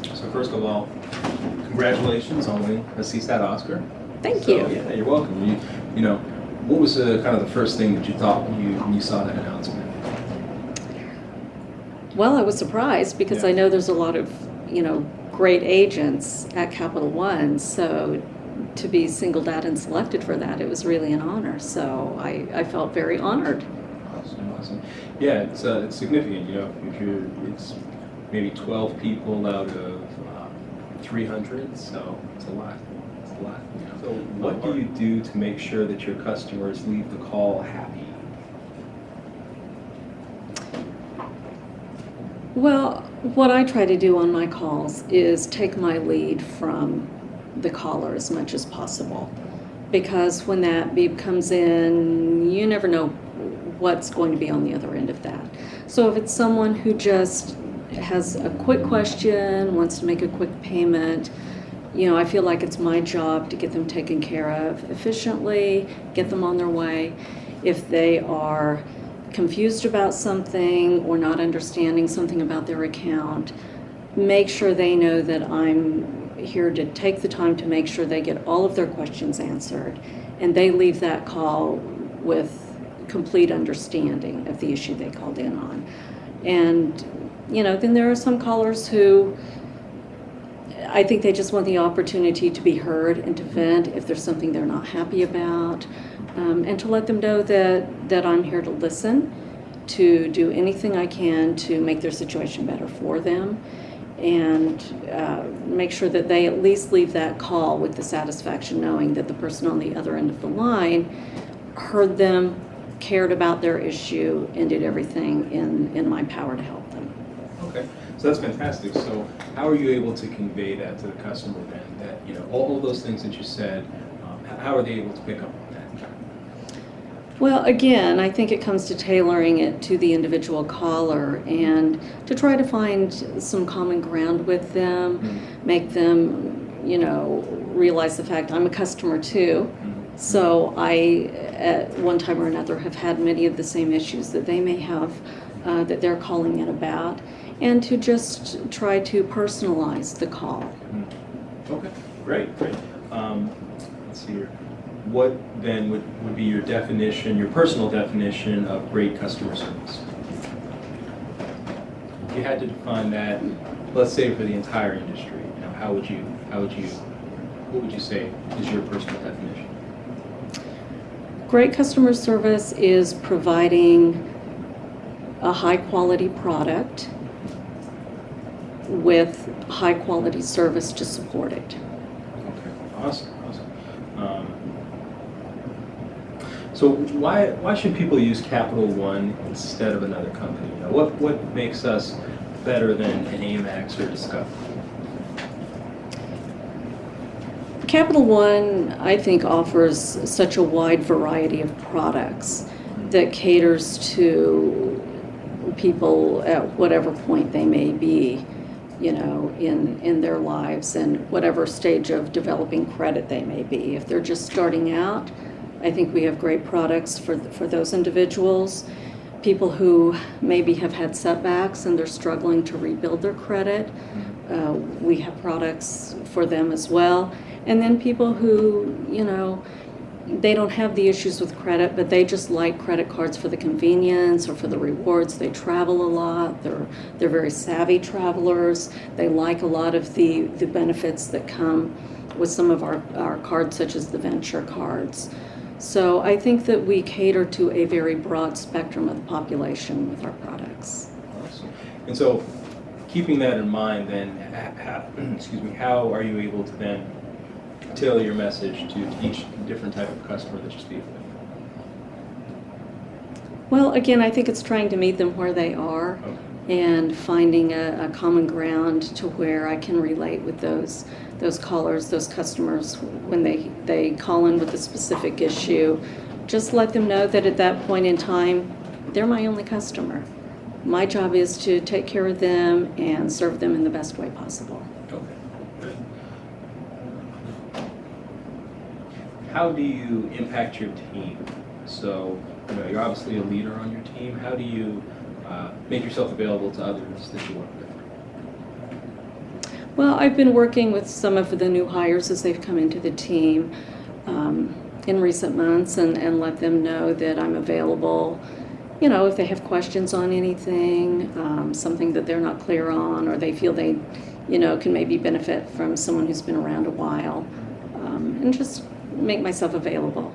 So first of all, congratulations on winning a Csat Oscar. Thank you. Yeah, you're welcome. You know, what was kind of the first thing that you thought when you saw that announcement? Well, I was surprised because I know there's a lot of, great agents at Capital One. So to be singled out and selected for that, it was really an honor. So I felt very honored. Awesome. Yeah, it's significant. It's maybe 12 people out of 300, so it's a lot. It's a lot. So what do you do to make sure that your customers leave the call happy? Well, what I try to do on my calls is take my lead from the caller as much as possible. Because when that beep comes in, you never know what's going to be on the other end of that. So if it's someone who just has a quick question, wants to make a quick payment, I feel like it's my job to get them taken care of efficiently, get them on their way. If they are confused about something or not understanding something about their account, make sure they know that I'm here to take the time to make sure they get all of their questions answered and they leave that call with complete understanding of the issue they called in on. And then there are some callers who I think they just want the opportunity to be heard and to vent if there's something they're not happy about, and to let them know that I'm here to listen, to do anything I can to make their situation better for them, and make sure that they at least leave that call with the satisfaction knowing that the person on the other end of the line heard them, cared about their issue, and did everything in my power to help them. Okay, so that's fantastic. So how are you able to convey that to the customer then? That all of those things that you said, how are they able to pick up on that? Well, again, I think it comes to tailoring it to the individual caller and to try to find some common ground with them, make them, realize the fact I'm a customer too. So I, at one time or another, have had many of the same issues that they may have that they're calling in about, and to just try to personalize the call. Okay, great. Let's see here. What then would be your definition, your personal definition of great customer service? If you had to define that, let's say for the entire industry, what would you say is your personal definition? Great customer service is providing a high-quality product with high-quality service to support it. Okay, awesome. So why should people use Capital One instead of another company? What makes us better than an Amex or Discover? Capital One, I think, offers such a wide variety of products that caters to people at whatever point they may be, in their lives and whatever stage of developing credit they may be. If they're just starting out, I think we have great products for those individuals. People who maybe have had setbacks and they're struggling to rebuild their credit, we have products for them as well. And then people who, they don't have the issues with credit, but they just like credit cards for the convenience or for the rewards. They travel a lot. They're very savvy travelers. They like a lot of the benefits that come with some of our cards, such as the venture cards. So I think that we cater to a very broad spectrum of the population with our products. Awesome. And so, keeping that in mind, then, how are you able to then tailor your message to each different type of customer that you speak with? Well, again, I think it's trying to meet them where they are, and finding a common ground to where I can relate with those callers, those customers, when they call in with a specific issue. Just let them know that at that point in time, they're my only customer. My job is to take care of them and serve them in the best way possible. Okay, good. How do you impact your team? So, you're obviously a leader on your team. How do you make yourself available to others that you work with? Well, I've been working with some of the new hires as they've come into the team in recent months and let them know that I'm available. You know, if they have questions on anything, something that they're not clear on, or they feel they, you know, can maybe benefit from someone who's been around a while, and just make myself available.